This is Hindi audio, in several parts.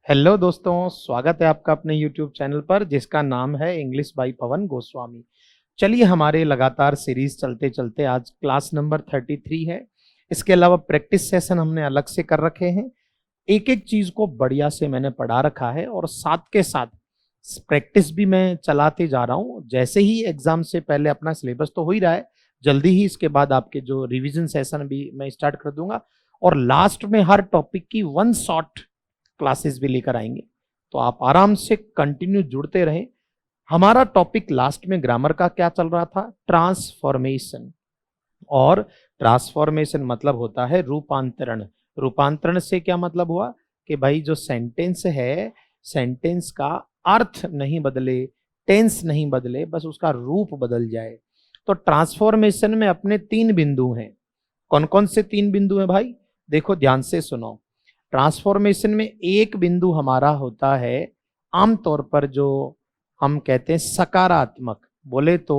हेलो दोस्तों, स्वागत है आपका अपने YouTube चैनल पर जिसका नाम है इंग्लिश बाय पवन गोस्वामी। चलिए, हमारे लगातार सीरीज चलते चलते आज क्लास नंबर 33 है। इसके अलावा प्रैक्टिस सेशन हमने अलग से कर रखे हैं। एक एक चीज को बढ़िया से मैंने पढ़ा रखा है और साथ के साथ प्रैक्टिस भी मैं चलाते जा रहा हूँ। जैसे ही एग्जाम से पहले अपना सिलेबस तो हो ही रहा है, जल्दी ही इसके बाद आपके जो रिवीजन सेशन भी मैं स्टार्ट कर दूंगा और लास्ट में हर टॉपिक की वन शॉट क्लासेस भी लेकर आएंगे। तो आप आराम से कंटिन्यू जुड़ते रहें। हमारा टॉपिक लास्ट में ग्रामर का क्या चल रहा था? ट्रांसफॉर्मेशन। और ट्रांसफॉर्मेशन मतलब होता है रूपांतरण। रूपांतरण से क्या मतलब हुआ कि भाई जो सेंटेंस है, सेंटेंस का अर्थ नहीं बदले, टेंस नहीं बदले, बस उसका रूप बदल जाए। तो ट्रांसफॉर्मेशन में अपने तीन बिंदु हैं। कौन कौन से तीन बिंदु हैं भाई? देखो, ध्यान से सुनो। ट्रांसफॉर्मेशन में एक बिंदु हमारा होता है आमतौर पर जो हम कहते हैं सकारात्मक, बोले तो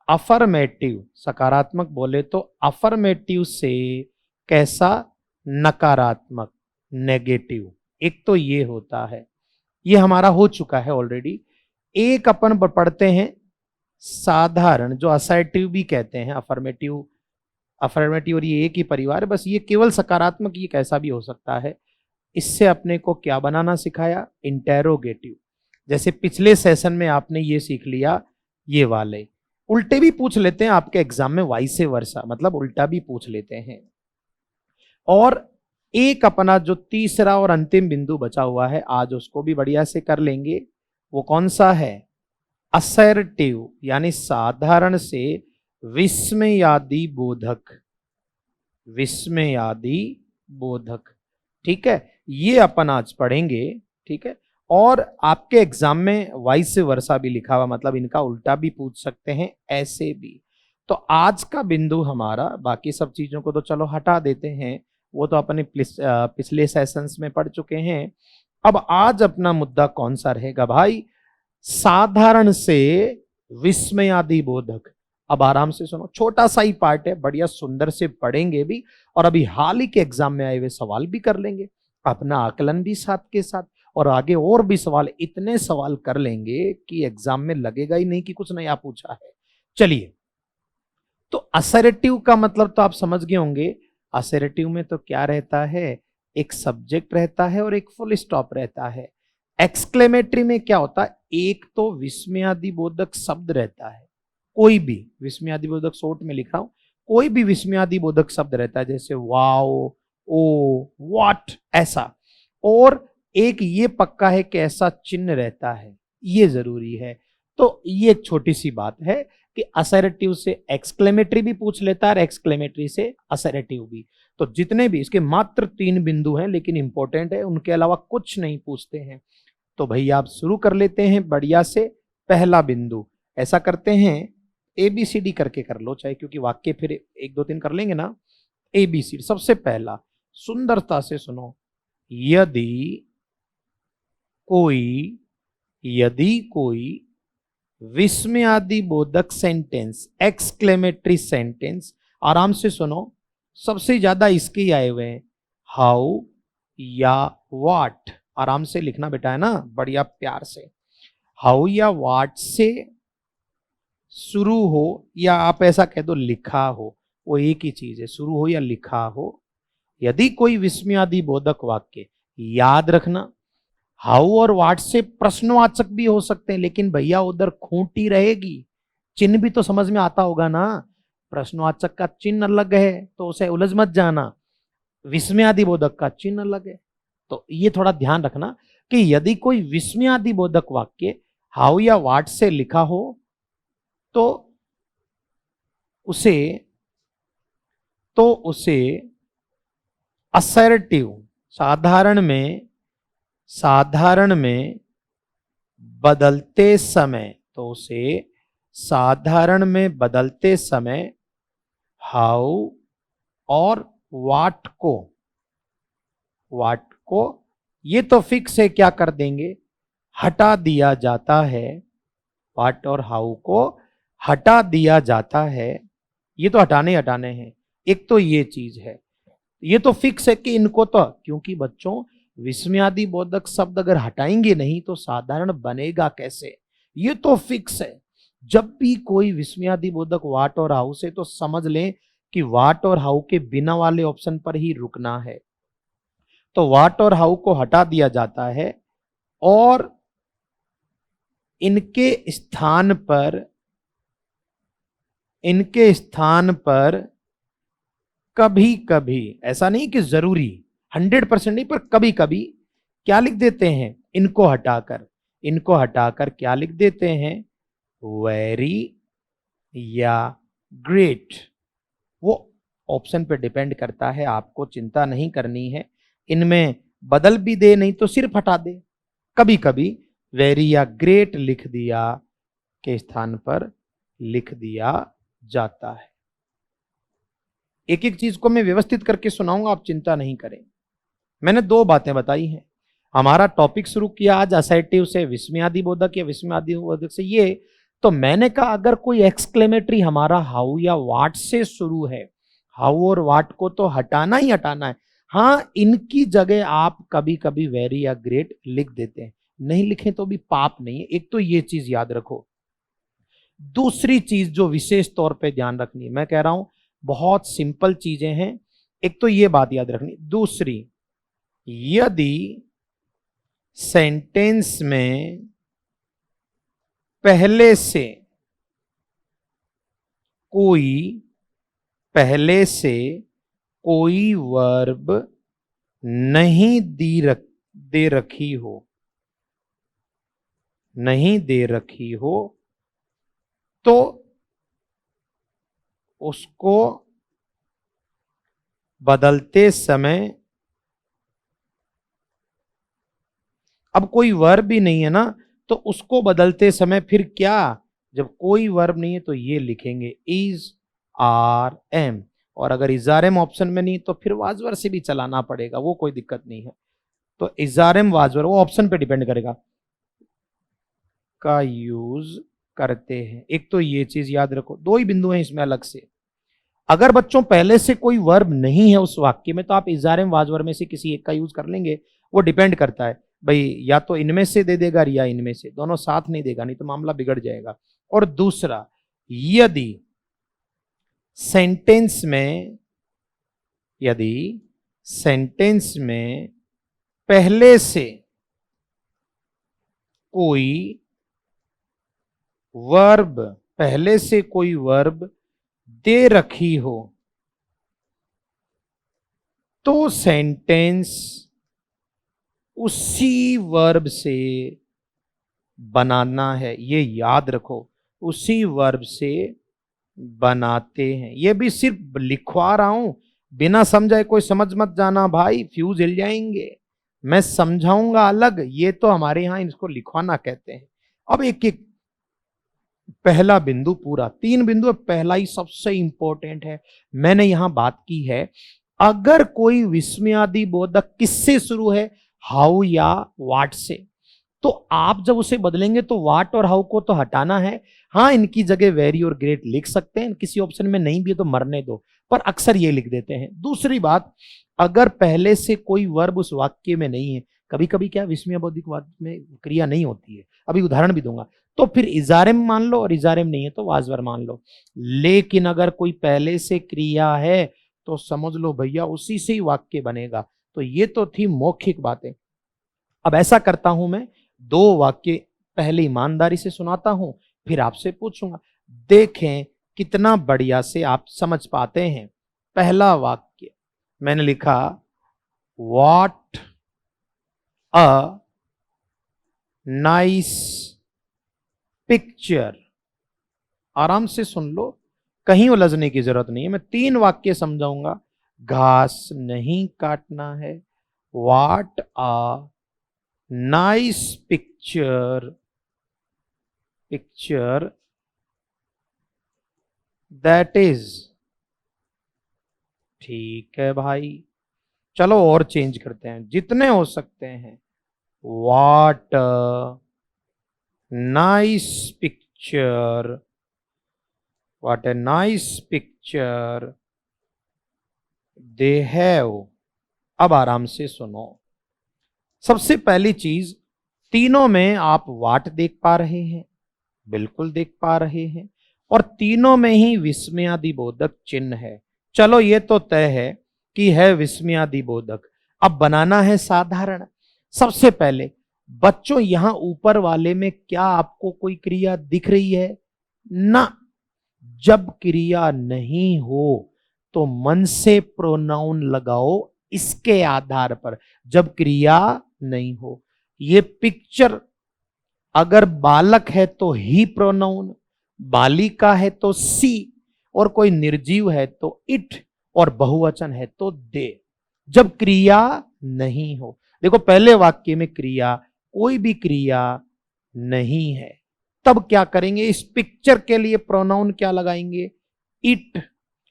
अफर्मेटिव। सकारात्मक बोले तो अफर्मेटिव से कैसा? नकारात्मक, नेगेटिव। एक तो ये होता है, ये हमारा हो चुका है ऑलरेडी। एक अपन पढ़ते हैं साधारण, जो असर्टिव भी कहते हैं। अफर्मेटिव, अफर्मेटिव और ये एक ही परिवार है, बस ये केवल सकारात्मक, ये कैसा भी हो सकता है। इससे अपने को क्या बनाना सिखाया? इंटेरोगेटिव। जैसे पिछले सेशन में आपने ये सीख लिया, ये वाले उल्टे भी पूछ लेते हैं आपके एग्जाम में, वाइसे वर्सा, मतलब उल्टा भी पूछ लेते हैं। और एक अपना जो तीसरा और अंतिम बिंदु बचा हुआ है, आज उसको भी बढ़िया से कर लेंगे। वो कौन सा है? असर्टिव, यानी साधारण से विस्मयादि बोधक। विस्मयादि बोधक, ठीक है, ये अपन आज पढ़ेंगे। ठीक है, और आपके एग्जाम में वाइस वर्सा भी लिखा हुआ, मतलब इनका उल्टा भी पूछ सकते हैं, ऐसे भी। तो आज का बिंदु हमारा, बाकी सब चीजों को तो चलो हटा देते हैं, वो तो अपने पिछले सेशंस में पढ़ चुके हैं। अब आज अपना मुद्दा कौन सा रहेगा भाई? साधारण से विस्मयादि बोधक। अब आराम से सुनो, छोटा सा ही पार्ट है, बढ़िया सुंदर से पढ़ेंगे भी और अभी हाल ही के एग्जाम में आए हुए सवाल भी कर लेंगे, अपना आकलन भी साथ के साथ, और आगे और भी सवाल, इतने सवाल कर लेंगे कि एग्जाम में लगेगा ही नहीं कि कुछ नया पूछा है। चलिए, तो असर्टिव का मतलब तो आप समझ गए होंगे। असर्टिव में तो क्या रहता है? एक सब्जेक्ट रहता है और एक फुल स्टॉप रहता है। एक्सक्लेमेटरी में क्या होता है? एक तो विस्मयादिबोधक शब्द रहता है, कोई भी विस्मयादिबोधक शॉर्ट में लिख रहा हूं, कोई भी विस्मयादिबोधक शब्द रहता है, जैसे वाओ, ओ, व्हाट, ऐसा। और एक ये पक्का है कि ऐसा चिन्ह रहता है, ये जरूरी है। तो ये एक छोटी सी बात है कि असर्टिव से एक्सक्लेमेटरी भी पूछ लेता है और एक्सक्लेमेटरी से असर्टिव भी। तो जितने भी इसके मात्र तीन बिंदु हैं, लेकिन इंपॉर्टेंट है, उनके अलावा कुछ नहीं पूछते हैं। तो भैया आप शुरू कर लेते हैं बढ़िया से। पहला बिंदु ऐसा करते हैं, ABCD करके कर लो चाहे, क्योंकि वाक्य फिर एक दो तीन कर लेंगे ना। ABCD सबसे पहला, सुंदरता से सुनो। यदि कोई विस्मयादिबोधक सेंटेंस, एक्सक्लेमेटरी सेंटेंस, आराम से सुनो, सबसे ज्यादा इसके ही आए हुए हैं, हाउ या व्हाट। आराम से लिखना बेटा, है ना, बढ़िया प्यार से। हाउ या व्हाट से शुरू हो, या आप ऐसा कह दो लिखा हो, वो एक ही चीज है, शुरू हो या लिखा हो। यदि कोई विस्मयादिबोधक वाक्य, याद रखना, हाउ और व्हाट से प्रश्नवाचक भी हो सकते हैं, लेकिन भैया उधर खूंटी रहेगी, चिन्ह भी तो समझ में आता होगा ना। प्रश्नवाचक का चिन्ह अलग है, तो उसे उलझ मत जाना, विस्मयादिबोधक का चिन्ह अलग है। तो ये थोड़ा ध्यान रखना कि यदि कोई विस्मयादिबोधक वाक्य हाउ या व्हाट से लिखा हो, तो उसे असर्टिव, साधारण में बदलते समय, तो उसे साधारण में बदलते समय हाउ और व्हाट को ये तो फिक्स है, क्या कर देंगे? हटा दिया जाता है। व्हाट और हाउ को हटा दिया जाता है, ये तो हटाने हैं। एक तो ये चीज है, ये तो फिक्स है कि इनको तो, क्योंकि बच्चों विस्मयादि बोधक शब्द अगर हटाएंगे नहीं तो साधारण बनेगा कैसे, ये तो फिक्स है। जब भी कोई विस्मयादि बोधक वाट और हाउ से, तो समझ लें कि वाट और हाउ के बिना वाले ऑप्शन पर ही रुकना है। तो वाट और हाउ को हटा दिया जाता है और इनके स्थान पर कभी कभी, ऐसा नहीं कि जरूरी 100% नहीं, पर कभी कभी क्या लिख देते हैं, इनको हटाकर क्या लिख देते हैं, वेरी या ग्रेट। वो ऑप्शन पे डिपेंड करता है, आपको चिंता नहीं करनी है। इनमें बदल भी दे नहीं तो सिर्फ हटा दे। कभी कभी वेरी या ग्रेट लिख दिया के स्थान पर लिख दिया जाता है। एक एक चीज को मैं व्यवस्थित करके सुनाऊंगा, आप चिंता नहीं करें। मैंने 2 बातें बताई हैं। हमारा टॉपिक शुरू किया आज असर्टिव से, विस्मयादि बोधक या विस्मयादि बोधक से। ये तो मैंने कहा अगर कोई एक्सक्लेमेटरी हमारा हाउ या वाट से शुरू है, हाउ और वाट को तो हटाना ही हटाना है। हाँ, इनकी जगह आप कभी कभी वेरी या ग्रेट लिख देते हैं, नहीं लिखें तो भी पाप नहीं है। एक तो ये चीज याद रखो। दूसरी चीज जो विशेष तौर पे ध्यान रखनी है, मैं कह रहा हूं बहुत सिंपल चीजें हैं, एक तो ये बात याद रखनी। दूसरी, यदि सेंटेंस में पहले से कोई वर्ब नहीं दे रखी हो तो उसको बदलते समय, अब कोई वर्ब भी नहीं है ना, तो उसको बदलते समय फिर क्या, जब कोई वर्ब नहीं है तो ये लिखेंगे इज आर एम। और अगर इज आर एम ऑप्शन में नहीं तो फिर वाजवर से भी चलाना पड़ेगा, वो कोई दिक्कत नहीं है। तो इज आर एम वाजवर वो ऑप्शन पे डिपेंड करेगा का यूज करते हैं। एक तो ये चीज याद रखो, 2 ही बिंदु हैं इसमें अलग से। अगर बच्चों पहले से कोई वर्ब नहीं है उस वाक्य में, तो आप इज आर एम वाजवर में से किसी एक का यूज कर लेंगे। वो डिपेंड करता है भाई, या तो इनमें से दे देगा या इनमें से, दोनों साथ नहीं देगा, नहीं तो मामला बिगड़ जाएगा। और दूसरा, यदि सेंटेंस में पहले से कोई वर्ब दे रखी हो तो सेंटेंस उसी वर्ब से बनाना है। ये याद रखो, उसी वर्ब से बनाते हैं। ये भी सिर्फ लिखवा रहा हूं, बिना समझाए कोई समझ मत जाना भाई, फ्यूज हिल जाएंगे। मैं समझाऊंगा अलग, ये तो हमारे यहां इसको लिखवाना कहते हैं। अब एक एक पहला बिंदु पूरा 3 बिंदु, पहला ही सबसे इंपॉर्टेंट है। मैंने यहां बात की है, अगर कोई विस्मयादि बोधक किससे शुरू है, हाउ या वाट से, तो आप जब उसे बदलेंगे तो वाट और हाउ को तो हटाना है। हाँ, इनकी जगह वेरी और ग्रेट लिख सकते हैं, किसी ऑप्शन में नहीं भी है तो मरने दो, पर अक्सर ये लिख देते हैं। दूसरी बात, अगर पहले से कोई वर्ब उस वाक्य में नहीं है, कभी कभी क्या विस्मयाबोधिक वाक्य में क्रिया नहीं होती है, अभी उदाहरण भी दूंगा, तो फिर इजारेम मान लो, और इजारेम नहीं है तो वाजवर मान लो। लेकिन अगर कोई पहले से क्रिया है तो समझ लो भैया उसी से ही वाक्य बनेगा। तो ये तो थी मौखिक बातें। अब ऐसा करता हूं, मैं 2 वाक्य पहले ईमानदारी से सुनाता हूं, फिर आपसे पूछूंगा, देखें कितना बढ़िया से आप समझ पाते हैं। पहला वाक्य मैंने लिखा, वॉट अ नाइस पिक्चर। आराम से सुन लो, कहीं उलझने की जरूरत नहीं है। मैं 3 वाक्य समझाऊंगा। घास नहीं काटना है, what a nice picture that is. ठीक है भाई, चलो और चेंज करते हैं जितने हो सकते हैं। What nice picture, what a nice picture they have. अब आराम से सुनो, सबसे पहली चीज, तीनों में आप वाट देख पा रहे हैं, बिल्कुल देख पा रहे हैं, और तीनों में ही विस्मयादिबोधक चिन्ह है। चलो ये तो तय है कि है विस्मयादिबोधक। अब बनाना है साधारण। सबसे पहले बच्चों, यहां ऊपर वाले में क्या आपको कोई क्रिया दिख रही है? ना। जब क्रिया नहीं हो तो मन से प्रोनाउन लगाओ इसके आधार पर। जब क्रिया नहीं हो, ये पिक्चर अगर बालक है तो ही प्रोनाउन, बालिका है तो सी, और कोई निर्जीव है तो इट, और बहुवचन है तो दे। जब क्रिया नहीं हो, देखो पहले वाक्य में क्रिया, कोई भी क्रिया नहीं है, तब क्या करेंगे? इस पिक्चर के लिए प्रोनाउन क्या लगाएंगे? इट।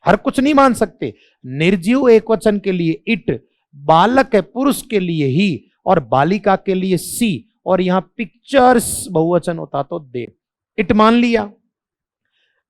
हर कुछ नहीं मान सकते। निर्जीव एक वचन के लिए इट, बालक है पुरुष के लिए ही, और बालिका के लिए सी, और यहां पिक्चर्स बहुवचन होता तो दे। इट मान लिया।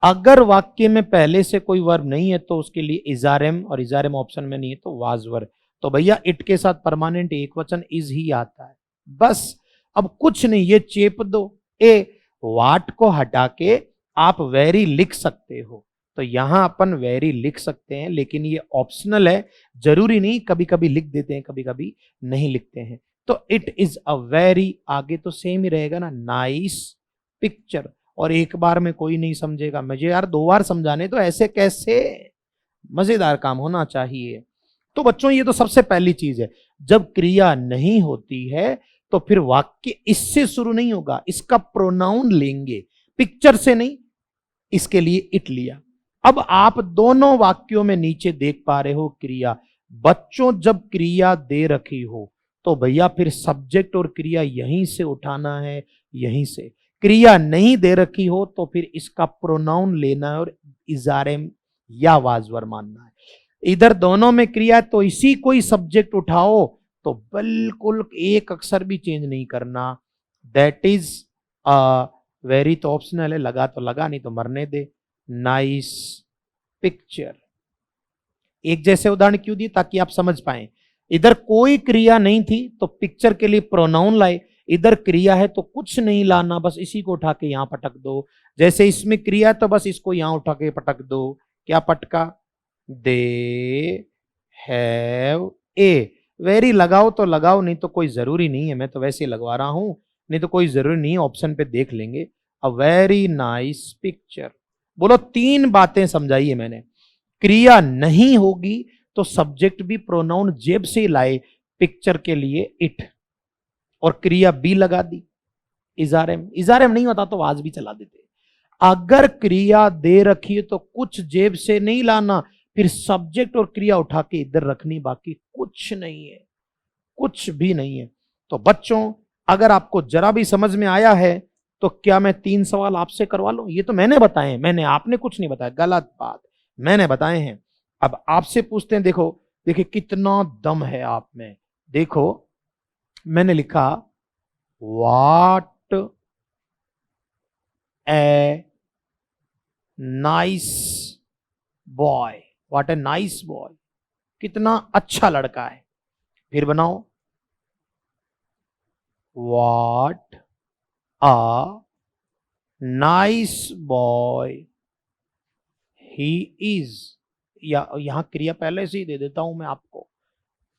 अगर वाक्य में पहले से कोई वर्ब नहीं है तो उसके लिए इजारेम, और इजारेम ऑप्शन में नहीं है तो वाज वर्ब। तो भैया इट के साथ परमानेंट एक वचन इज ही आता है, बस। अब कुछ नहीं, ये चेप दो। ए वाट को हटा के आप वेरी लिख सकते हो, तो यहां अपन वेरी लिख सकते हैं, लेकिन ये ऑप्शनल है, जरूरी नहीं। कभी कभी लिख देते हैं, कभी कभी नहीं लिखते हैं। तो इट इज अ वेरी, आगे तो सेम ही रहेगा ना, नाइस पिक्चर। और एक बार में कोई नहीं समझेगा, मुझे यार 2 बार समझाने तो, ऐसे कैसे? मजेदार काम होना चाहिए। तो बच्चों ये तो सबसे पहली चीज है। जब क्रिया नहीं होती है तो फिर वाक्य इससे शुरू नहीं होगा, इसका प्रोनाउन लेंगे, पिक्चर से नहीं। इसके लिए इट लिया। अब आप दोनों वाक्यों में नीचे देख पा रहे हो क्रिया। बच्चों जब क्रिया दे रखी हो तो भैया फिर सब्जेक्ट और क्रिया यहीं से उठाना है, यहीं से। क्रिया नहीं दे रखी हो तो फिर इसका प्रोनाउन लेना है और इजारे या वाजवर मानना है। इधर दोनों में क्रिया तो इसी कोई सब्जेक्ट उठाओ, तो बिल्कुल एक अक्षर भी चेंज नहीं करना। दैट इज वेरी तो ऑप्शनल है, लगा तो लगा, नहीं तो मरने दे। Nice picture. एक जैसे उदाहरण क्यों दिए? ताकि आप समझ पाए। इधर कोई क्रिया नहीं थी तो पिक्चर के लिए प्रोनाउन लाए, इधर क्रिया है तो कुछ नहीं लाना, बस इसी को उठा के यहां पटक दो। जैसे इसमें क्रिया तो बस इसको यहां उठा के पटक दो। क्या पटका? They have a. वेरी लगाओ तो लगाओ, नहीं तो कोई जरूरी नहीं है, मैं तो वैसे लगवा रहा हूं, नहीं तो कोई जरूरी नहीं है, ऑप्शन पे देख लेंगे। A very nice picture. बोलो 3 बातें समझाई है मैंने। क्रिया नहीं होगी तो सब्जेक्ट भी प्रोनाउन जेब से लाए, पिक्चर के लिए इट, और क्रिया बी लगा दी इजारेम। इजारेम नहीं होता तो आज भी चला देते। अगर क्रिया दे रखी है तो कुछ जेब से नहीं लाना, फिर सब्जेक्ट और क्रिया उठा के इधर रखनी, बाकी कुछ नहीं है, कुछ भी नहीं है। तो बच्चों अगर आपको जरा भी समझ में आया है तो क्या मैं 3 सवाल आपसे करवा लूं? ये तो मैंने बताए हैं, मैंने, आपने कुछ नहीं बताया, गलत बात, मैंने बताए हैं। अब आपसे पूछते हैं, देखो देखिए कितना दम है आप में। देखो मैंने लिखा what a nice boy, what a nice boy, कितना अच्छा लड़का है। फिर बनाओ, what a nice boy he is. या यहां क्रिया पहले से ही दे देता हूं मैं आपको।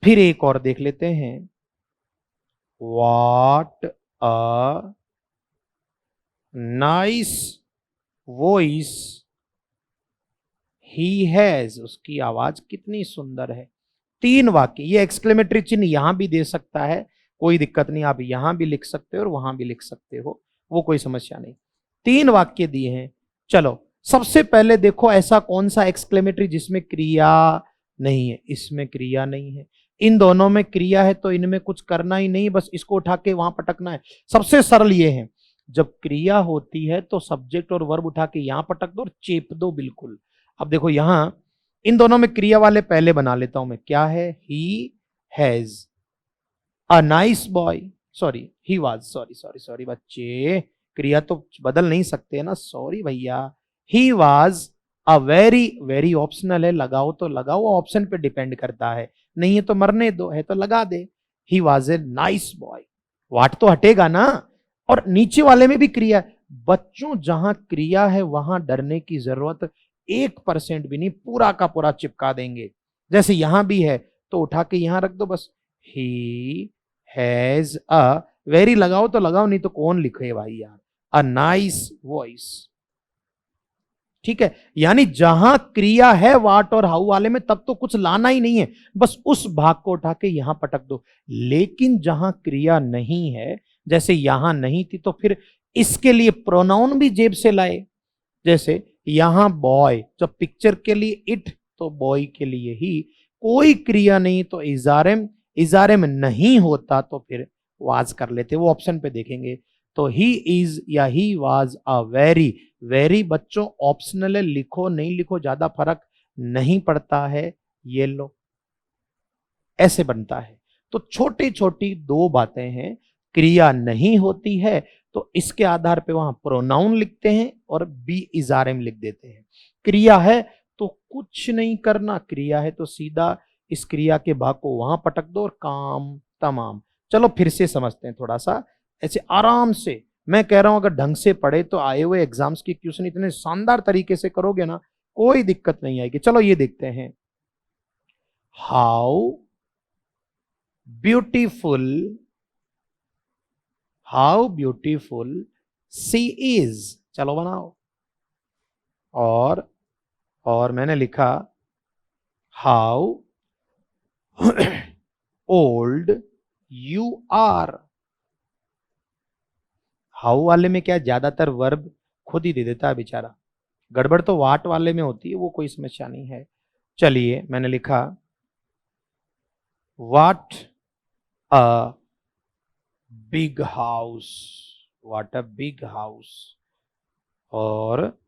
फिर एक और देख लेते हैं, what a nice voice he has, उसकी आवाज कितनी सुंदर है। 3 वाक्य। ये एक्सक्लेमेटरी चिन्ह यहां भी दे सकता है, कोई दिक्कत नहीं, आप यहां भी लिख सकते हो और वहां भी लिख सकते हो, वो कोई समस्या नहीं। 3 वाक्य दिए हैं। चलो सबसे पहले देखो ऐसा कौन सा एक्सक्लेमेटरी जिसमें क्रिया नहीं है? इसमें क्रिया नहीं है। इन दोनों में क्रिया है तो इनमें कुछ करना ही नहीं, बस इसको उठा के वहां पटकना है। सबसे सरल ये है, जब क्रिया होती है तो सब्जेक्ट और वर्ब उठा के यहां पटक दो और चेप दो बिल्कुल। अब देखो यहां इन दोनों में क्रिया वाले पहले बना लेता हूं मैं। क्या है? He has a nice boy, sorry he was, sorry sorry sorry बच्चे, क्रिया तो बदल नहीं सकते ना, सॉरी भैया। He was a very, very optional है, लगाओ तो लगाओ, ऑप्शन पे डिपेंड करता है, नहीं है तो मरने दो, है तो लगा दे। He was a nice boy. What तो हटेगा ना, और नीचे वाले में भी क्रिया। बच्चों जहां क्रिया है वहां डरने की जरूरत 1% भी नहीं, पूरा का पूरा चिपका देंगे। जैसे यहां भी है तो उठा के यहां रख दो बस। ही हैज अ, वेरी लगाओ तो लगाओ, नहीं तो कौन लिखे भाई यार, अ नाइस वॉइस। ठीक है, यानी जहां क्रिया है वाट और हाउ वाले में तब तो कुछ लाना ही नहीं है, बस उस भाग को उठा के यहां पटक दो। लेकिन जहां क्रिया नहीं है, जैसे यहां नहीं थी, तो फिर इसके लिए प्रोनाउन भी जेब से लाए। जैसे यहां बॉय, जब पिक्चर के लिए इट, तो बॉय के लिए ही। कोई क्रिया नहीं तो इजारेम, इजारेम नहीं होता तो फिर वाज कर लेते, वो ऑप्शन पे देखेंगे। तो ही इज या he was a very, very बच्चों ऑप्शनल है, लिखो नहीं लिखो ज्यादा फर्क नहीं पड़ता है। ये लो, ऐसे बनता है। तो छोटी छोटी दो बातें हैं, क्रिया नहीं होती है तो इसके आधार पे वहां प्रोनाउन लिखते हैं और बी इजारेम लिख देते हैं। क्रिया है तो कुछ नहीं करना, क्रिया है तो सीधा इस क्रिया के भाग को वहां पटक दो और काम तमाम। चलो फिर से समझते हैं थोड़ा सा, ऐसे आराम से। मैं कह रहा हूं अगर ढंग से पढ़े तो आए हुए एग्जाम्स की क्वेश्चन इतने शानदार तरीके से करोगे ना, कोई दिक्कत नहीं आएगी। चलो ये देखते हैं। How beautiful, how beautiful sea is. चलो बनाओ। और मैंने लिखा how old you are. How वाले में क्या, ज्यादातर वर्ब खुद ही दे देता है बेचारा, गड़बड़ तो वाट वाले में होती है, वो कोई समस्या नहीं है। चलिए मैंने लिखा what a big house, what a big house. और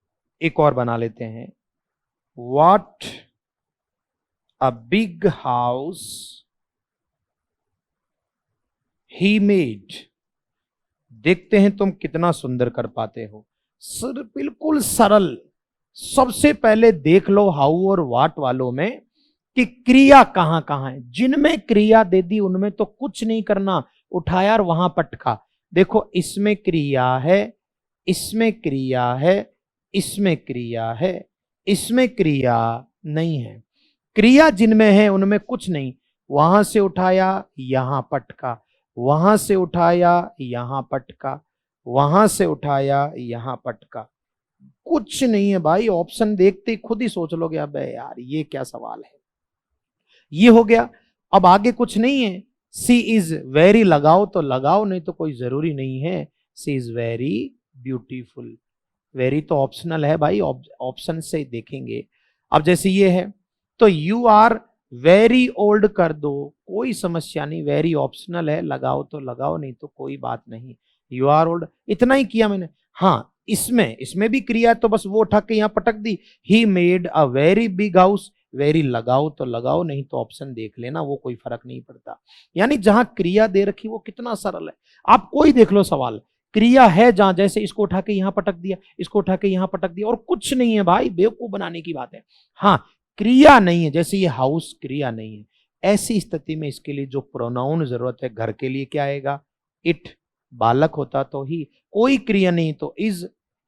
एक और बना लेते हैं, what a big house he made. देखते हैं तुम कितना सुंदर कर पाते हो। सर बिल्कुल सरल। सबसे पहले देख लो हाउ और वाट वालों में कि क्रिया कहां कहां है। जिनमें क्रिया दे दी उनमें तो कुछ नहीं करना, उठाया और वहां पटका। देखो इसमें क्रिया है, इसमें क्रिया है, इसमें क्रिया है, इसमें क्रिया नहीं है। क्रिया जिनमें है उनमें कुछ नहीं, वहां से उठाया यहां पटका, वहां से उठाया यहां पटका, वहां से उठाया यहां पटका। कुछ नहीं है भाई, ऑप्शन देखते ही खुद ही सोच लोगे अबे यार ये क्या सवाल है। ये हो गया। अब आगे कुछ नहीं है। सी इज वेरी लगाओ तो लगाओ, नहीं तो कोई जरूरी नहीं है। सी इज वेरी ब्यूटीफुल, वेरी तो ऑप्शनल है भाई, ऑप्शन से देखेंगे। अब जैसे ये है तो यू आर वेरी ओल्ड कर दो, कोई समस्या नहीं, वेरी ऑप्शनल है, लगाओ तो लगाओ, नहीं तो कोई बात नहीं। यू आर ओल्ड, इतना ही किया मैंने। हाँ इसमें इसमें भी क्रिया तो बस वो उठा के यहां पटक दी। He made a very big house, very लगाओ तो लगाओ, नहीं तो ऑप्शन देख लेना, वो कोई फर्क नहीं पड़ता। यानी जहां क्रिया दे रखी वो कितना सरल है। आप कोई देख लो सवाल, क्रिया है जहां, जैसे इसको उठा के यहां पटक दिया, इसको उठा के यहां पटक दिया, और कुछ नहीं है भाई, बेवकूफ बनाने की बात है। हाँ क्रिया नहीं है, जैसे ये हाउस क्रिया नहीं है, ऐसी स्थिति में इसके लिए जो प्रोनाउन जरूरत है, घर के लिए क्या आएगा, इट। बालक होता तो ही, कोई क्रिया नहीं तो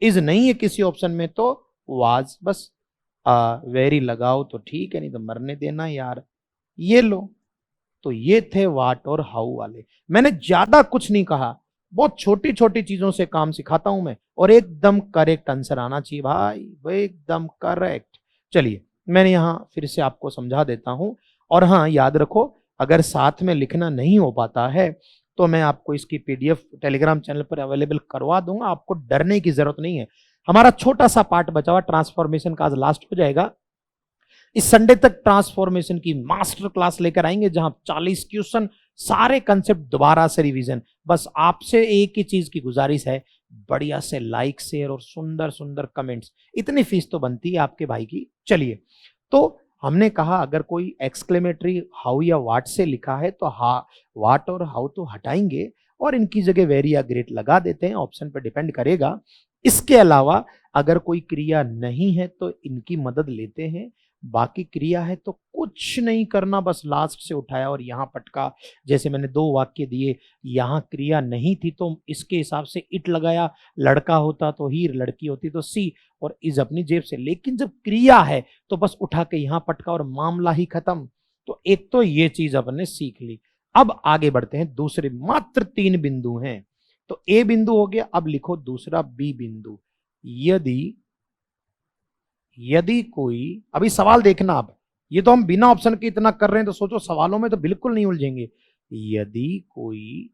इज नहीं है किसी ऑप्शन में तो वाज, बस वेरी लगाओ तो ठीक है, नहीं तो मरने देना यार। ये लो, तो ये थे वाट और हाउ वाले। मैंने ज्यादा कुछ नहीं कहा, बहुत छोटी छोटी चीजों से काम सिखाता हूं मैं, और एकदम करेक्ट आंसर आना चाहिए भाई, वो एकदम करेक्ट। चलिए मैंने यहां फिर से आपको समझा देता हूं। और हाँ याद रखो, अगर साथ में लिखना नहीं हो पाता है तो मैं आपको इसकी पीडीएफ टेलीग्राम चैनल पर अवेलेबल करवा दूंगा, आपको डरने की जरूरत नहीं है। हमारा छोटा सा पार्ट बचा हुआ ट्रांसफॉर्मेशन का आज लास्ट हो जाएगा। इस संडे तक ट्रांसफॉर्मेशन की मास्टर क्लास लेकर आएंगे, जहां 40 क्वेश्चन, सारे कंसेप्ट दोबारा से रिवीजन। बस आपसे एक ही चीज की गुजारिश है, बढ़िया से लाइक शेयर और सुंदर सुंदर कमेंट्स, इतनी फीस तो बनती है आपके भाई की। चलिए, तो हमने कहा अगर कोई एक्सक्लेमेटरी हाउ या वाट से लिखा है तो वाट और हाउ तो हटाएंगे और इनकी जगह वेरी या ग्रेट लगा देते हैं, ऑप्शन पर डिपेंड करेगा। इसके अलावा अगर कोई क्रिया नहीं है तो इनकी मदद लेते हैं, बाकी क्रिया है तो कुछ नहीं करना, बस लास्ट से उठाया और यहाँ पटका। जैसे मैंने 2 वाक्य दिए, यहाँ क्रिया नहीं थी तो इसके हिसाब से इट लगाया, लड़का होता तो ही, लड़की होती तो सी, और इज अपनी जेब से। लेकिन जब क्रिया है तो बस उठा के यहाँ पटका और मामला ही खत्म। तो एक तो ये चीज अपने सीख ली। अब आगे बढ़ते हैं, दूसरे मात्र 3 बिंदु हैं। तो ए बिंदु हो गया, अब लिखो दूसरा बी बिंदु। यदि कोई, अभी सवाल देखना, अब ये तो हम बिना ऑप्शन के इतना कर रहे हैं तो सोचो सवालों में तो बिल्कुल नहीं उलझेंगे। यदि कोई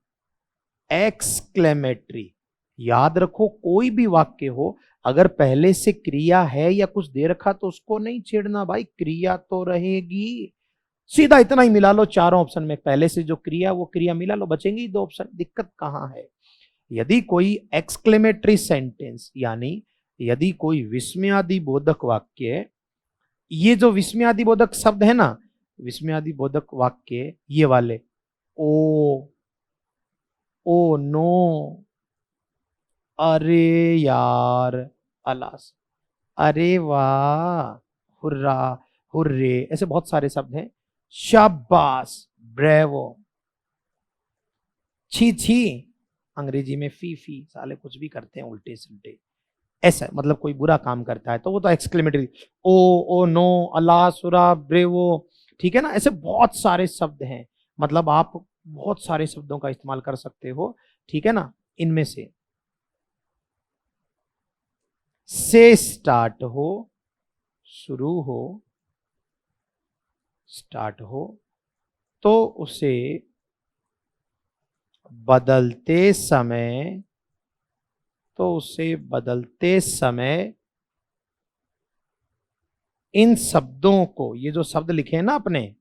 एक्सक्लेमेटरी, याद रखो कोई भी वाक्य हो, अगर पहले से क्रिया है या कुछ दे रखा तो उसको नहीं छेड़ना भाई, क्रिया तो रहेगी। सीधा इतना ही मिला लो चारों ऑप्शन में, पहले से जो क्रिया वो क्रिया मिला लो, बचेंगे ही 2 ऑप्शन, दिक्कत कहां है। यदि कोई एक्सक्लेमेटरी सेंटेंस, यानी यदि कोई विस्मयादि बोधक वाक्य, ये जो विस्मयादि बोधक शब्द है ना, विस्मयादि बोधक वाक्य ये वाले, ओ नो, अरे यार, अलास, अरे वाह, हुर्रा, हुर्रे, ऐसे बहुत सारे शब्द हैं। शाबाश, ब्रेवो, छी छी, अंग्रेजी में फी फी, साले कुछ भी करते हैं उल्टे सुल्टे, ऐसा मतलब कोई बुरा काम करता है तो वो तो एक्सक्लेमेटरी। ओ नो, अल्लाह, सुरा, ब्रेवो, ठीक है ना। ऐसे बहुत सारे शब्द हैं, मतलब आप बहुत सारे शब्दों का इस्तेमाल कर सकते हो, ठीक है ना। इनमें से स्टार्ट हो, शुरू हो, स्टार्ट हो, तो उसे बदलते समय, इन शब्दों को, ये जो शब्द लिखे हैं ना अपने,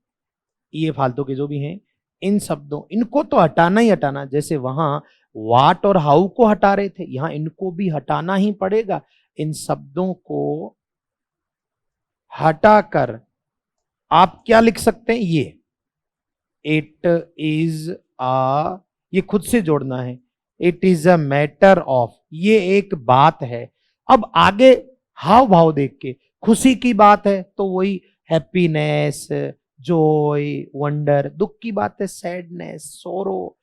ये फालतू के जो भी हैं, इन शब्दों, इनको तो हटाना ही हटाना। जैसे वहां वाट और हाउ को हटा रहे थे, यहां इनको भी हटाना ही पड़ेगा। इन शब्दों को हटाकर आप क्या लिख सकते हैं, ये इट इज आ, ये खुद से जोड़ना है, it is a matter of, ये एक बात है। अब आगे हाव भाव देख के, खुशी की बात है तो वही हैप्पीनेस, जॉय, वंडर, दुख की बात है सैडनेस, सोरो,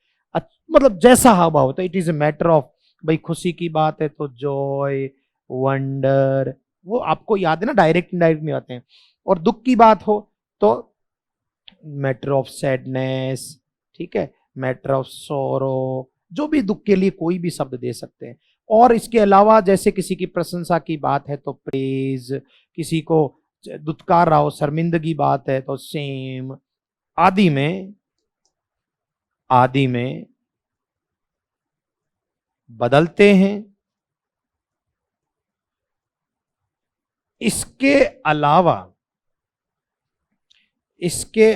मतलब जैसा हाव भाव, तो it is a matter of, भाई खुशी की बात है तो जॉय, वंडर, वो आपको याद है ना, डायरेक्ट इनडायरेक्ट में आते हैं। और दुख की बात हो तो मैटर ऑफ सैडनेस, ठीक है, मैटर ऑफ सोरो, जो भी दुख के लिए कोई भी शब्द दे सकते हैं। और इसके अलावा जैसे किसी की प्रशंसा की बात है तो प्रेज, किसी को दुत्कार रहा हो, शर्मिंदगी बात है तो सेम, आदि में बदलते हैं। इसके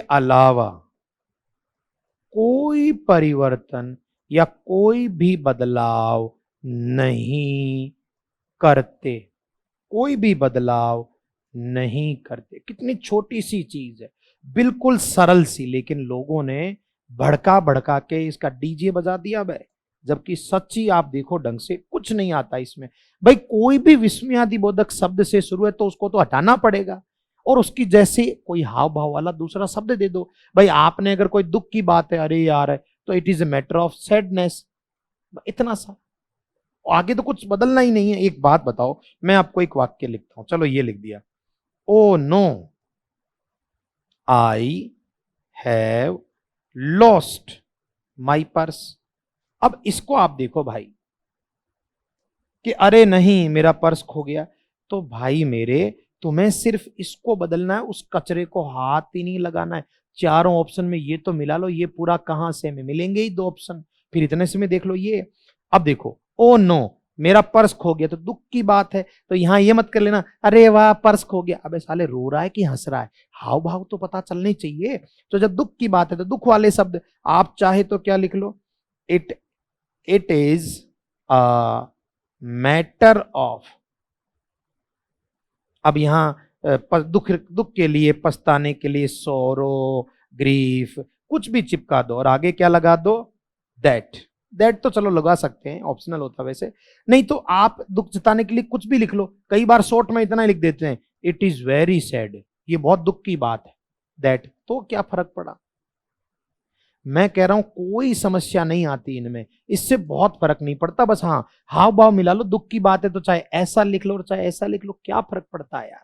अलावा कोई परिवर्तन या कोई भी बदलाव नहीं करते, कोई भी बदलाव नहीं करते। कितनी छोटी सी चीज है, बिल्कुल सरल सी, लेकिन लोगों ने भड़का भड़का के इसका डीजे बजा दिया भाई। जबकि सच्ची आप देखो ढंग से कुछ नहीं आता इसमें। भाई कोई भी विस्मयादि बोधक शब्द से शुरू है तो उसको तो हटाना पड़ेगा, और उसकी जैसे कोई हाव भाव वाला दूसरा शब्द दे दो। भाई आपने अगर कोई दुख की बात है, अरे यार है, तो it is a matter of sadness, इतना सा, आगे तो कुछ बदलना ही नहीं है। एक बात बताओ, मैं आपको एक वाक्य लिखता हूं, चलो ये लिख दिया, oh no, I have lost my purse. अब इसको आप देखो भाई, कि अरे नहीं मेरा पर्स खो गया, तो भाई मेरे, तुम्हें सिर्फ इसको बदलना है, उस कचरे को हाथ ही नहीं लगाना है। चारों ऑप्शन में ये तो मिला लो, ये पूरा कहां से में मिलेंगे ही 2 ऑप्शन, फिर इतने से में देख लो ये। अब देखो, ओ नो, मेरा पर्स खो गया, तो दुख की बात है, तो यहां ये मत कर लेना अरे वाह पर्स खो गया, अबे साले रो रहा है कि हंस रहा है, हाव भाव तो पता चलने चाहिए। तो जब दुख की बात है तो दुख वाले शब्द आप चाहे तो क्या लिख लो, it is a matter of. अब यहां दुख के लिए, पछताने के लिए सोरो, ग्रीफ, कुछ भी चिपका दो और आगे क्या लगा दो, दैट तो चलो लगा सकते हैं, ऑप्शनल होता वैसे। नहीं तो आप दुख जताने के लिए कुछ भी लिख लो, कई बार शॉर्ट में इतना ही लिख देते हैं, इट इज वेरी सैड, ये बहुत दुख की बात है। दैट, तो क्या फर्क पड़ा? मैं कह रहा हूं कोई समस्या नहीं आती इनमें, इससे बहुत फर्क नहीं पड़ता। बस हाँ, हाव भाव मिला लो, दुख की बात है तो चाहे ऐसा लिख लो और चाहे ऐसा लिख लो, क्या फर्क पड़ता है यार,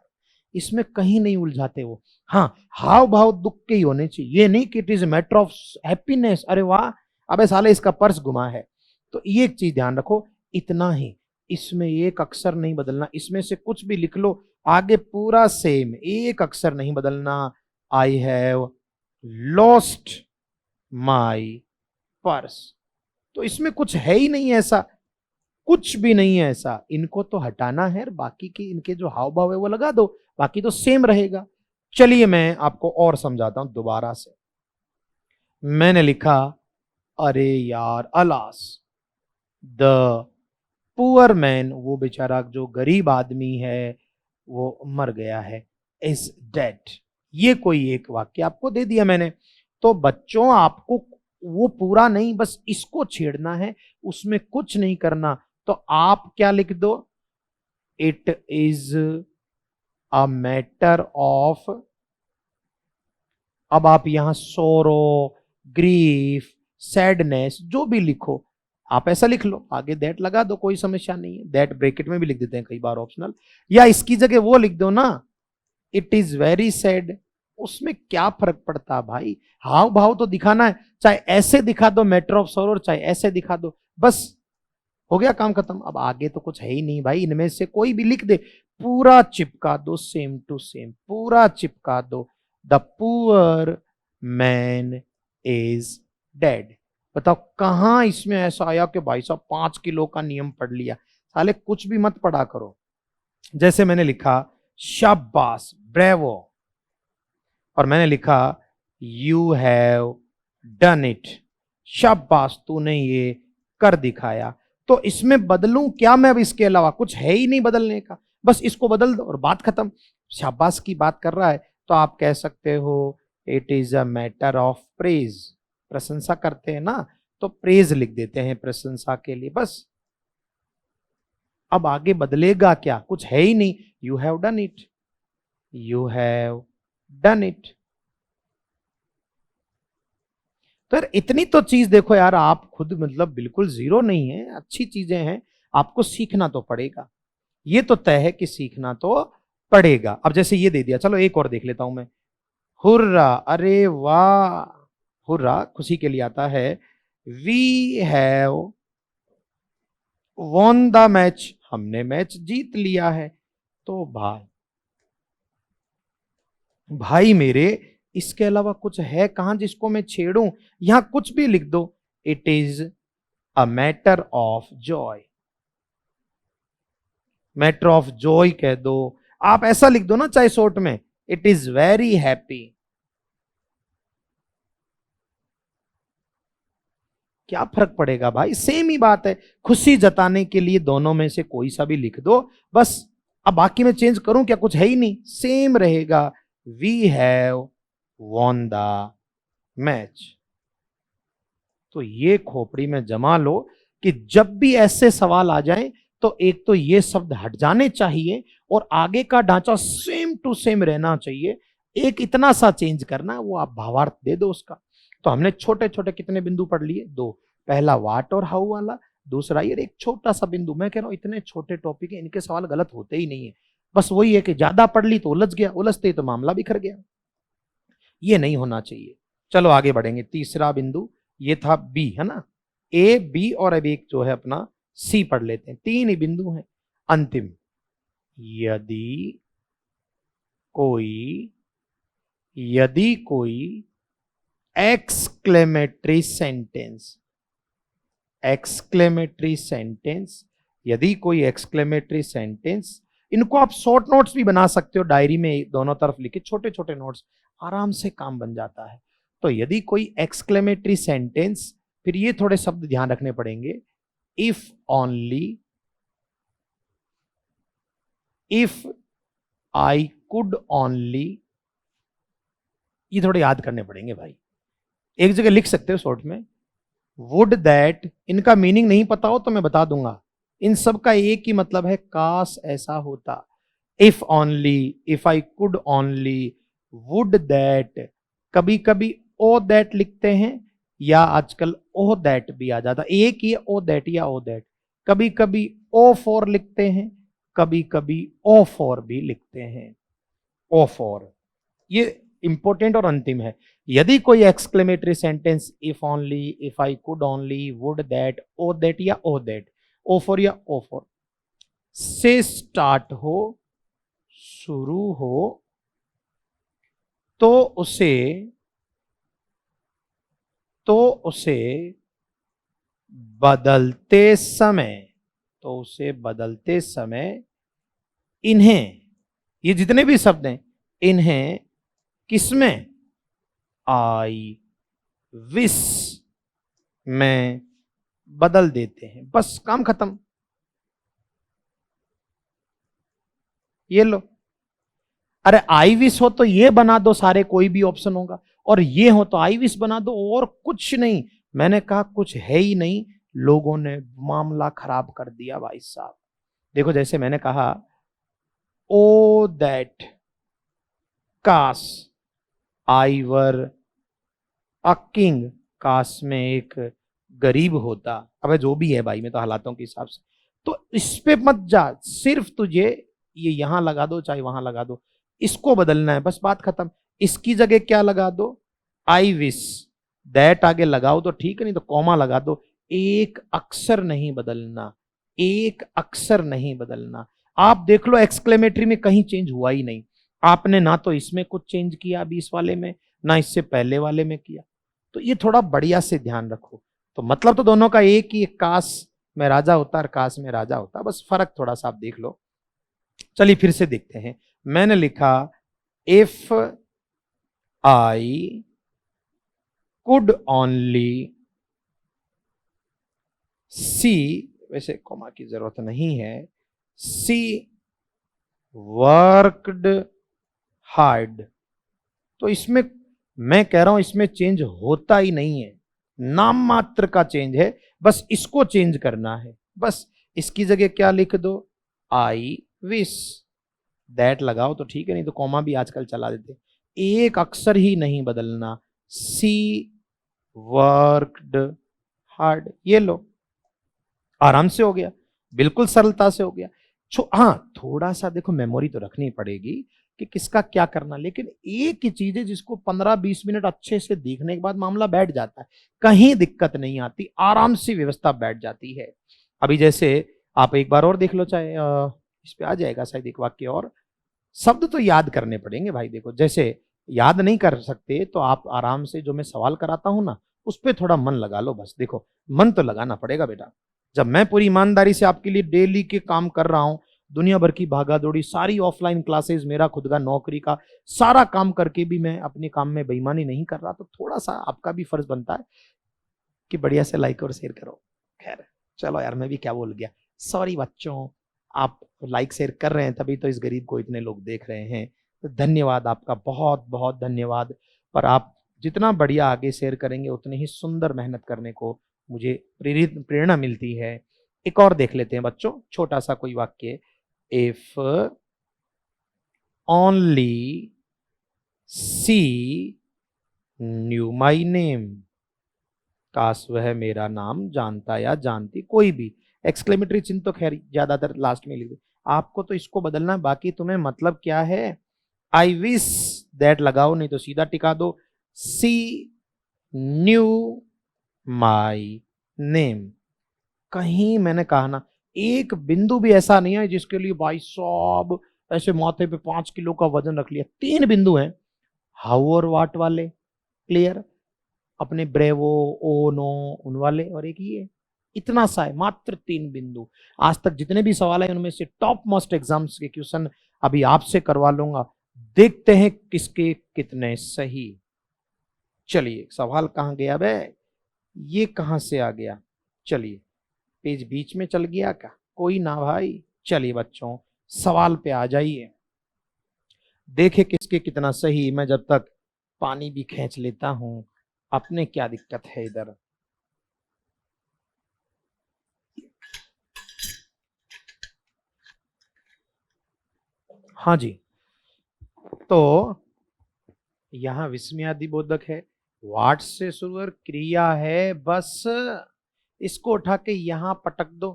इसमें कहीं नहीं उलझाते वो। हाँ, हाव भाव दुख के ही होने चाहिए, ये नहीं कि it is matter of happiness, अरे वाह अबे साले इसका पर्स गुमा है। तो ये एक चीज ध्यान रखो, इतना ही, इसमें एक अक्षर नहीं बदलना, इसमें से कुछ भी लिख लो, आगे पूरा सेम, एक अक्षर नहीं बदलना। आई हैव लॉस्ट माई पर्स, तो इसमें कुछ है ही नहीं ऐसा, कुछ भी नहीं है ऐसा, इनको तो हटाना है, बाकी के इनके जो हाव भाव है वो लगा दो, बाकी तो सेम रहेगा। चलिए मैं आपको और समझाता हूं दोबारा से। मैंने लिखा, अरे यार अलास, द पुअर मैन, वो बेचारा जो गरीब आदमी है वो मर गया है, इज डेड। ये कोई एक वाक्य आपको दे दिया मैंने। तो बच्चों आपको वो पूरा नहीं, बस इसको छेड़ना है, उसमें कुछ नहीं करना। तो आप क्या लिख दो, it is a matter of, अब आप यहां सोरो, ग्रीफ, सैडनेस जो भी लिखो आप ऐसा लिख लो, आगे दैट लगा दो, कोई समस्या नहीं है। दैट ब्रैकेट में भी लिख देते हैं कई बार ऑप्शनल, या इसकी जगह वो लिख दो ना, इट इज वेरी सैड, उसमें क्या फर्क पड़ता भाई, हाव भाव तो दिखाना है, चाहे ऐसे दिखा दो मैटर ऑफ सोरो, चाहे ऐसे दिखा दो, बस हो गया काम खत्म। अब आगे तो कुछ है ही नहीं भाई, इनमें से कोई भी लिख दे, पूरा चिपका दो सेम टू सेम, पूरा चिपका दो, the poor man is dead. बताओ कहां इसमें ऐसा आया कि भाई साहब 5 किलो का नियम पढ़ लिया, साले कुछ भी मत पढ़ा करो। जैसे मैंने लिखा शाबाश, ब्रेवो, और मैंने लिखा यू हैव डन इट, शाबाश तूने ये कर दिखाया। तो इसमें बदलूं क्या मैं? अब इसके अलावा कुछ है ही नहीं बदलने का, बस इसको बदल दो और बात खत्म। शाबाश की बात कर रहा है तो आप कह सकते हो it is a matter of praise, प्रशंसा करते हैं ना, तो प्रेज लिख देते हैं प्रशंसा के लिए, बस। अब आगे बदलेगा क्या? कुछ है ही नहीं, you have done it, you have done it. तो यार इतनी तो चीज देखो यार, आप खुद मतलब बिल्कुल जीरो नहीं है, अच्छी चीजें हैं, आपको सीखना तो पड़ेगा, ये तो तय है कि सीखना तो पड़ेगा। अब जैसे ये दे दिया, चलो एक और देख लेता हूं मैं। हुर्रा, अरे वाह, हुर्रा खुशी के लिए आता है। We have won the match, हमने मैच जीत लिया है। तो भाई भाई मेरे, इसके अलावा कुछ है कहां जिसको मैं छेड़ूं? यहां कुछ भी लिख दो, it is a matter of Joy, matter of Joy कह दो, आप ऐसा लिख दो ना चाहे शॉर्ट में, इट इज वेरी हैप्पी। क्या फर्क पड़ेगा भाई, सेम ही बात है, खुशी जताने के लिए दोनों में से कोई सा भी लिख दो बस। अब बाकी में चेंज करूं क्या? कुछ है ही नहीं, सेम रहेगा, we have won the match. तो ये खोपड़ी में जमा लो कि जब भी ऐसे सवाल आ जाएं तो एक तो ये शब्द हट जाने चाहिए और आगे का ढांचा सेम टू सेम रहना चाहिए, एक इतना सा चेंज करना, वो आप भावार्थ दे दो उसका। तो हमने छोटे छोटे कितने बिंदु पढ़ लिए? दो, पहला वाट और हाउ वाला, दूसरा ये एक छोटा सा बिंदु। मैं कह रहा हूं इतने छोटे टॉपिक है, इनके सवाल गलत होते ही नहीं है, बस वही है कि ज्यादा पढ़ ली तो उलझ गया, उलझते ही तो मामला बिखर गया, ये नहीं होना चाहिए। चलो आगे बढ़ेंगे, तीसरा बिंदु ये था बी, है ना, ए बी और अब एक जो है अपना सी पढ़ लेते हैं, तीन ही बिंदु हैं। अंतिम, यदि कोई एक्सक्लेमेटरी सेंटेंस, एक्सक्लेमेटरी सेंटेंस, यदि कोई एक्सक्लेमेटरी सेंटेंस, इनको आप शॉर्ट नोट्स भी बना सकते हो, डायरी में दोनों तरफ लिखे छोटे छोटे नोट्स, आराम से काम बन जाता है। तो यदि कोई एक्सक्लेमेटरी सेंटेंस, फिर ये थोड़े शब्द ध्यान रखने पड़ेंगे, if only, if I could only, ये थोड़े याद करने पड़ेंगे भाई, एक जगह लिख सकते हो शॉर्ट में। वुड दैट, इनका मीनिंग नहीं पता हो तो मैं बता दूंगा, इन सब का एक ही मतलब है, काश ऐसा होता। If only, if I could only, would that, कभी कभी ओ दैट लिखते हैं या आजकल ओ दैट भी आ जाता, एक ही ओ दैट या ओ दैट, कभी कभी ओ फॉर लिखते हैं, कभी कभी ओ फॉर भी लिखते हैं, ओ फॉर। ये इंपॉर्टेंट और अंतिम है। यदि कोई exclamatory sentence if only, if I could only, would that, oh that या ओ दैट, ओ फॉर या ओ फॉर से स्टार्ट हो, शुरू हो, तो उसे, तो उसे बदलते समय, तो उसे बदलते समय इन्हें, ये जितने भी शब्द हैं इन्हें किसमें, आई विश में बदल देते हैं। बस काम खत्म। ये लो, अरे आई विश हो तो ये बना दो, सारे कोई भी ऑप्शन होगा, और ये हो तो आई विश बना दो, और कुछ नहीं। मैंने कहा कुछ है ही नहीं, लोगों ने मामला खराब कर दिया भाई साहब। देखो जैसे मैंने कहा ओ दैट काश आई वर अ किंग, काश में एक गरीब होता। अब जो भी है भाई, मैं तो हालातों के हिसाब से, तो इस पे मत जा, सिर्फ तुझे ये यहां लगा दो चाहे वहां लगा दो, इसको बदलना है, बस बात खत्म। इसकी जगह क्या लगा दो, आई विश, दैट आगे लगाओ तो ठीक है, नहीं तो कॉमा लगा दो। एक अक्षर नहीं बदलना, एक अक्षर नहीं बदलना। आप देख लो एक्सक्लेमेटरी में कहीं चेंज हुआ ही नहीं। आपने ना तो इसमें कुछ चेंज किया 20 वाले में, ना इससे पहले वाले में किया। तो ये थोड़ा बढ़िया से ध्यान रखो। तो मतलब तो दोनों का एक ही, काश में राजा होता और काश में राजा होता, बस फर्क थोड़ा सा आप देख लो। चलिए फिर से देखते हैं। मैंने लिखा इफ आई कुड ओनली सी, वैसे कॉमा की जरूरत नहीं है, सी वर्कड हार्ड। तो इसमें मैं कह रहा हूं इसमें चेंज होता ही नहीं है, नाम मात्र का चेंज है, बस इसको चेंज करना है। बस इसकी जगह क्या लिख दो, आई विश, दैट लगाओ तो ठीक है, नहीं तो कॉमा भी आजकल चला देते। एक अक्षर ही नहीं बदलना, सी वर्कड हार्ड। ये लो, आराम से हो गया, बिल्कुल सरलता से हो गया। हाँ थोड़ा सा देखो मेमोरी तो रखनी पड़ेगी कि किसका क्या करना, लेकिन एक ही चीज है जिसको 15-20 मिनट अच्छे से देखने के बाद मामला बैठ जाता है, कहीं दिक्कत नहीं आती, आराम से व्यवस्था बैठ जाती है। अभी जैसे आप एक बार और देख लो, चाहे इस पे आ जाएगा शायद एक वाक्य और। शब्द तो याद करने पड़ेंगे भाई, देखो जैसे याद नहीं कर सकते तो आप आराम से जो मैं सवाल कराता हूं ना, उस पर थोड़ा मन लगा लो। बस देखो, मन तो लगाना पड़ेगा बेटा। जब मैं पूरी ईमानदारी से आपके लिए डेली के काम कर रहा हूं, दुनिया भर की भागा दौड़ी, सारी ऑफलाइन क्लासेस, मेरा खुद का नौकरी का सारा काम करके भी मैं अपने काम में बेईमानी नहीं कर रहा, तो थोड़ा सा आपका भी फर्ज बनता है कि बढ़िया से लाइक और शेयर करो। खैर चलो यार, मैं भी क्या बोल गया, सॉरी बच्चों। आप लाइक शेयर कर रहे हैं तभी तो इस गरीब को इतने लोग देख रहे हैं, तो धन्यवाद आपका, बहुत बहुत धन्यवाद। पर आप जितना बढ़िया आगे शेयर करेंगे उतनी ही सुंदर मेहनत करने को मुझे प्रेरणा मिलती है। एक और देख लेते हैं बच्चों, छोटा सा कोई वाक्य, if only she knew my name, काश वह मेरा नाम जानता या जानती, कोई भी एक्सक्लेमेटरी चिन्ह तो खैर ज्यादातर लास्ट में लिख दे। आपको तो इसको बदलना, बाकी तुम्हें मतलब क्या है, आई विश दैट लगाओ, नहीं तो सीधा टिका दो सी न्यू माई नेम। कहीं मैंने कहा ना, एक बिंदु भी ऐसा नहीं है जिसके लिए भाई साहब ऐसे माथे पे 5 किलो का वजन रख लिया। 3 बिंदु हैं, हाउ और वाट वाले, क्लियर, अपने ब्रेवो, ओ नो, उन वाले, और एक ये, इतना सा है, मात्र 3 बिंदु। आज तक जितने भी सवाल है उनमें से टॉप मोस्ट एग्जाम्स के क्वेश्चन अभी आपसे करवा लूंगा, देखते हैं किसके कितने सही। चलिए सवाल कहां गया बे, ये कहां से आ गया, चलिए पेज बीच में चल गया क्या, कोई ना भाई। चलिए बच्चों सवाल पे आ जाइए, देखे किसके कितना सही। मैं जब तक पानी भी खींच लेता हूं, अपने क्या दिक्कत है इधर। हाँ जी, तो यहाँ विस्मयादिबोधक है, वाट से शुरू और क्रिया है, बस इसको उठा के यहाँ पटक दो,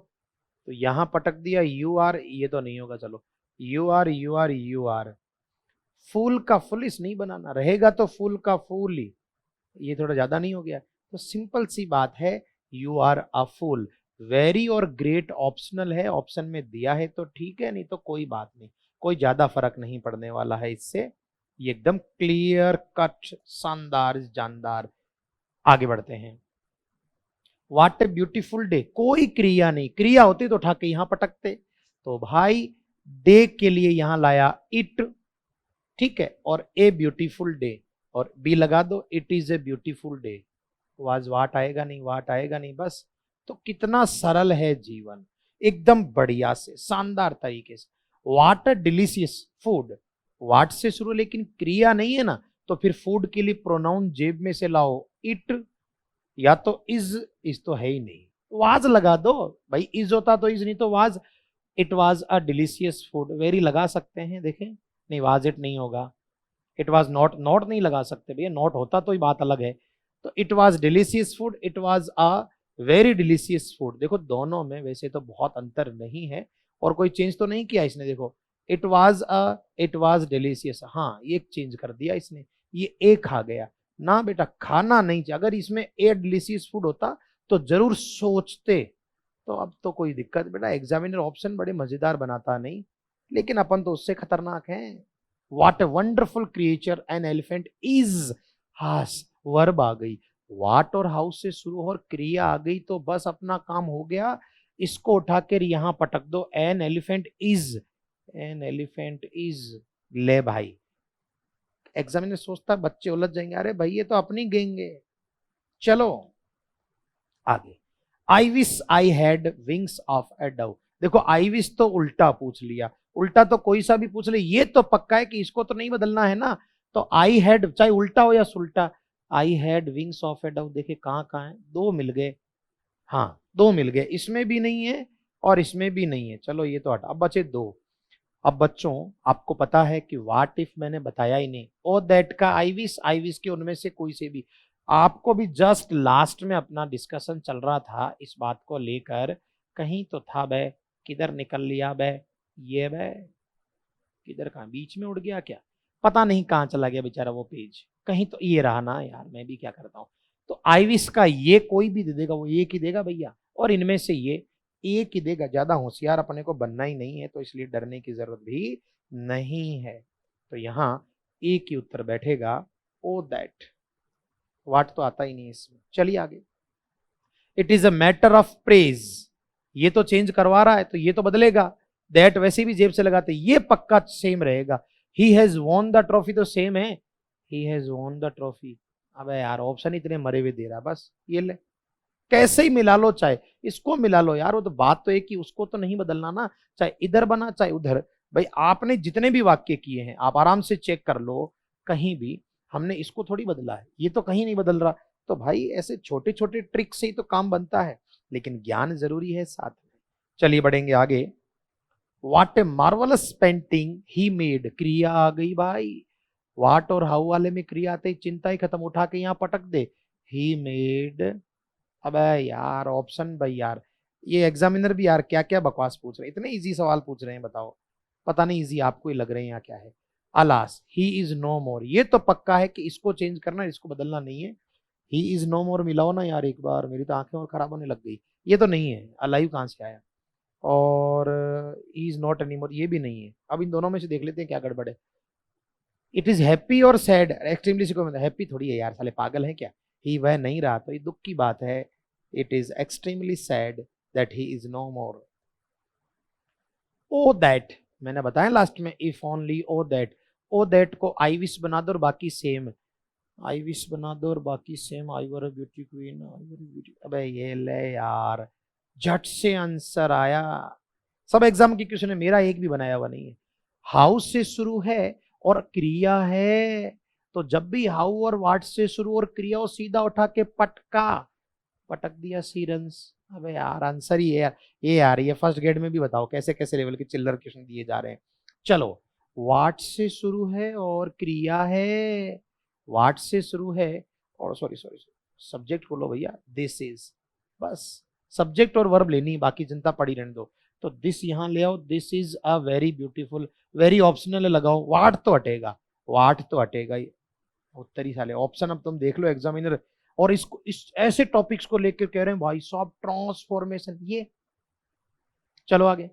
तो यहाँ पटक दिया यू आर, ये तो नहीं होगा, चलो you are you are you are, fool का फुलिस नहीं बनाना, रहेगा तो फूल का फूल ही, ये थोड़ा ज्यादा नहीं हो गया? तो सिंपल सी बात है, you are a fool. Very और ग्रेट ऑप्शनल है, ऑप्शन में दिया है तो ठीक है, नहीं तो कोई बात नहीं, कोई ज्यादा फर्क नहीं पड़ने वाला है इससे, ये एकदम क्लियर कट, शानदार जानदार। आगे बढ़ते हैं। व्हाट ए ब्यूटीफुल डे, कोई क्रिया नहीं, क्रिया होती तो उठा के यहां पटकते, तो भाई डे के लिए यहां लाया इट, ठीक है, और ए ब्यूटीफुल डे, और बी लगा दो, it is a beautiful day, was what आएगा नहीं, वाट आएगा नहीं, बस। तो कितना सरल है जीवन, एकदम बढ़िया से शानदार तरीके से। वाट अ डिलीशियस फूड, वाट से शुरू, लेकिन क्रिया नहीं है ना, तो फिर फूड के लिए प्रोनाउन जेब में से लाओ, इट या तो इज तो है ही नहीं, वाज लगा दो भाई, इज होता तो इज, नहीं तो was. It was a delicious food, very लगा सकते हैं, देखें, नहीं वाज इट नहीं होगा, इट वाज नॉट, नॉट नहीं लगा सकते भैया, नॉट होता तो ही बात अलग है। तो it was delicious food, it was a very delicious food, देखो दोनों में वैसे तो बहुत अंतर नहीं है, और कोई चेंज तो नहीं किया इसने, देखो इट वाज डिलीशियस, हाँ ये चेंज कर दिया इसने, ये ए खा गया ना बेटा, खाना नहीं चाहिए, अगर इसमें ए डिलीशियस फूड होता तो जरूर सोचते, तो अब तो कोई दिक्कत बेटा, एग्जामिनर ऑप्शन बड़े मजेदार बनाता नहीं, लेकिन अपन तो उससे खतरनाक हैं। What a wonderful creature an elephant is, has verb आ गई, वाट और हाउस से शुरू और क्रिया आ गई, तो बस अपना काम हो गया, इसको उठा कर यहां पटक दो, N elephant is, N elephant is, ले भाई। एग्जामिनर सोचता बच्चे उलझ जाएंगे, अरे भाई ये तो अपनी गैंग है। चलो आगे, I wish I had wings of a Dove, देखो आई विश तो उल्टा पूछ लिया, उल्टा तो कोई सा भी पूछ ले, ये तो पक्का है कि इसको तो नहीं बदलना है ना, तो आई हैड चाहे उल्टा हो या सुल्टा, I had wings of a dove, देखे कहां कहां है, दो मिल गए, हाँ दो मिल गए, इसमें भी नहीं है और इसमें भी नहीं है, चलो ये तो हटा, अब बचे दो। अब बच्चों आपको पता है कि व्हाट इफ मैंने बताया ही नहीं, ओ दैट का आई विश के उनमें से कोई से भी, आपको भी जस्ट लास्ट में अपना डिस्कशन चल रहा था इस बात को लेकर, कहीं तो था बे, किधर निकल लिया बे, ये बे, किधर, कहाँ बीच में उड़ गया क्या, पता नहीं कहाँ चला गया बेचारा वो पेज, कहीं तो ये रहा ना यार, मैं भी क्या करता हूँ। तो आई विश का ये कोई भी दे देगा, वो एक ही देगा भैया, और इनमें से ये एक ही देगा, ज्यादा होशियार अपने को बनना ही नहीं है, तो इसलिए डरने की जरूरत भी नहीं है। तो यहाँ एक ही उत्तर बैठेगा, ओ दैट, वाट तो आता ही नहीं इसमें। चलिए आगे, it is a matter of praise, ये तो चेंज करवा रहा है तो ये तो बदलेगा, दैट वैसे भी जेब से लगाते, ये पक्का सेम रहेगा, he has won the trophy तो सेम है, he has won the trophy, अबे यार ऑप्शन इतने मरे हुए दे रहा, बस ये ले, कैसे ही मिला लो, चाहे इसको मिला लो यार, वो तो बात तो एक ही, उसको तो नहीं बदलना ना, चाहे इधर बना चाहे उधर, भाई आपने जितने भी वाक्य किए हैं आप आराम से चेक कर लो, कहीं भी हमने इसको थोड़ी बदला है, ये तो कहीं नहीं बदल रहा, तो भाई ऐसे छोटे छोटे ट्रिक से ही तो काम बनता है, लेकिन ज्ञान जरूरी है साथ में। चलिए बढ़ेंगे आगे, वाट ए मार्वलस पेंटिंग ही मेड, क्रिया आ गई भाई, वाट और हाउ वाले में क्रिया आते ही चिंता ही खत्म, उठा के यहाँ पटक दे, ही मेड, अबे यार ऑप्शन भाई यार, ये एग्जामिनर भी यार क्या क्या बकवास पूछ रहे हैं, इतने इजी सवाल पूछ रहे हैं, बताओ, पता नहीं इजी आपको ही लग रहे हैं या क्या है। अलास ही इज नो मोर, ये तो पक्का है कि इसको चेंज करना है, इसको बदलना नहीं है, ही इज नो मोर मिलाओ ना यार एक बार, मेरी तो आंखें और खराब होने लग गई, ये तो नहीं है, अलाइव कहां से आया, और he is not any more, ये भी नहीं है, अब इन दोनों में से देख लेते हैं क्या गड़बड़ है। इट इज हैप्पी और सैड, एक्सट्रीमली से कोई मतलब हैप्पी थोड़ी है यार, साले पागल है क्या, ही वह नहीं रहा तो ये दुख की बात है, it is extremely sad that he is no more. Oh that, मैंने बताया लास्ट में, if only oh that, oh that को आई विश बना दो और बाकी सेम, आई विश बना दो और बाकी same, I were a beauty queen, I were beauty, अबे ये ले यार, झट से आंसर आया, सब एग्जाम की क्वेश्चन है, मेरा एक भी बनाया हुआ नहीं है, हाउस से शुरू है और क्रिया है, तो जब भी हाउ और वाट से शुरू और क्रिया हो सीधा उठा के पटका, पटक दिया सीरंस, अबे यार आंसर ही है यार, ये यार ये फर्स्ट ग्रेड में भी बताओ कैसे कैसे लेवल के चिल्लर क्वेश्चन दिए जा रहे हैं। चलो वाट से शुरू है और क्रिया है, वाट से शुरू है और सॉरी सॉरी सब्जेक्ट बोलो भैया, दिस इज, बस सब्जेक्ट और वर्ब लेनी, बाकी चिंता पड़ी रहने दो। तो दिस यहां ले आओ, this is a very beautiful, very optional लगाओ, वाट तो हटेगा, वाट तो हटेगा ही, उत्तरी साले ऑप्शन अब तुम देख लो एग्जामिनर। और इसको इस ऐसे टॉपिक्स को लेकर कह रहे हैं भाई साहब ट्रांसफॉर्मेशन, ये चलो आगे।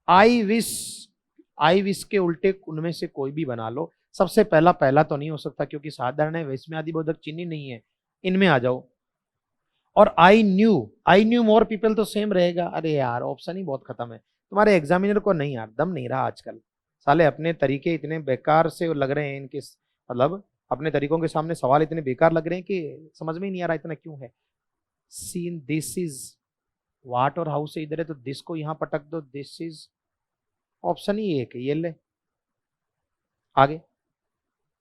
आई विश, आई विश के उल्टे उनमें से कोई भी बना लो। सबसे पहला पहला तो नहीं हो सकता क्योंकि साधारण है, विश में आदि बोधक चिन्ह नहीं है, इनमें आ जाओ। और आई न्यू मोर पीपल तो सेम रहेगा। अरे यार ऑप्शन ही बहुत खत्म है तुम्हारे एग्जामिनर को, नहीं यार दम नहीं रहा आजकल, साले अपने तरीके इतने बेकार से लग रहे हैं इनके, मतलब अपने तरीकों के सामने सवाल इतने बेकार लग रहे हैं कि समझ में ही नहीं आ रहा इतना क्यों है। सीन दिस इज, वाट और हाउ से इधर है तो दिस को यहां पटक दो, दिस इज, ऑप्शन ही एक है ये ले। आगे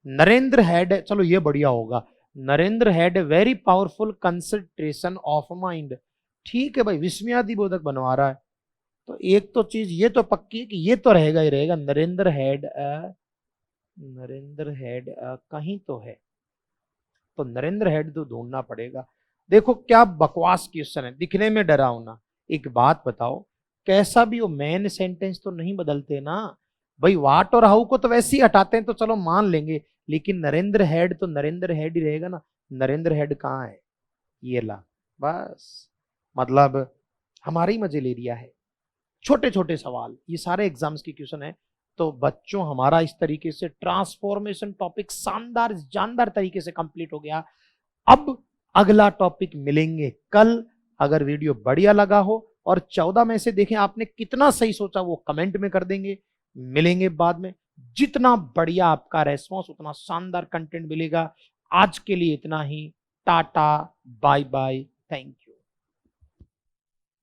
नरेंद्र हैड, चलो ये बढ़िया होगा, Narendra had very powerful concentration of mind. ठीक है भाई, विस्मयादि बोधक बनवा रहा है तो एक तो चीज ये तो पक्की है कि ये तो रहेगा ही रहेगा, नरेंद्र हैड नरेंद्र हैड कहीं तो है, तो नरेंद्र हेड तो ढूंढना पड़ेगा। देखो क्या बकवास क्वेश्चन है, दिखने में डरावना। एक बात बताओ, कैसा भी हो मेन सेंटेंस तो नहीं बदलते ना भाई, वाट और हाउ को तो वैसे ही हटाते हैं तो चलो मान लेंगे, लेकिन नरेंद्र हेड तो नरेंद्र हेड ही रहेगा ना। नरेंद्र हेड कहाँ है, ये ला, बस मतलब हमारे ही मजे ले लिया है। छोटे छोटे सवाल, ये सारे एग्जाम्स की क्वेश्चन है। तो बच्चों हमारा इस तरीके से ट्रांसफॉर्मेशन टॉपिक शानदार जानदार तरीके से कंप्लीट हो गया। अब अगला टॉपिक मिलेंगे कल। अगर वीडियो बढ़िया लगा हो और 14 में से देखें आपने कितना सही सोचा वो कमेंट में कर देंगे, मिलेंगे बाद में। जितना बढ़िया आपका रेस्पॉन्स उतना शानदार कंटेंट मिलेगा। आज के लिए इतना ही, tata bye bye, thank you.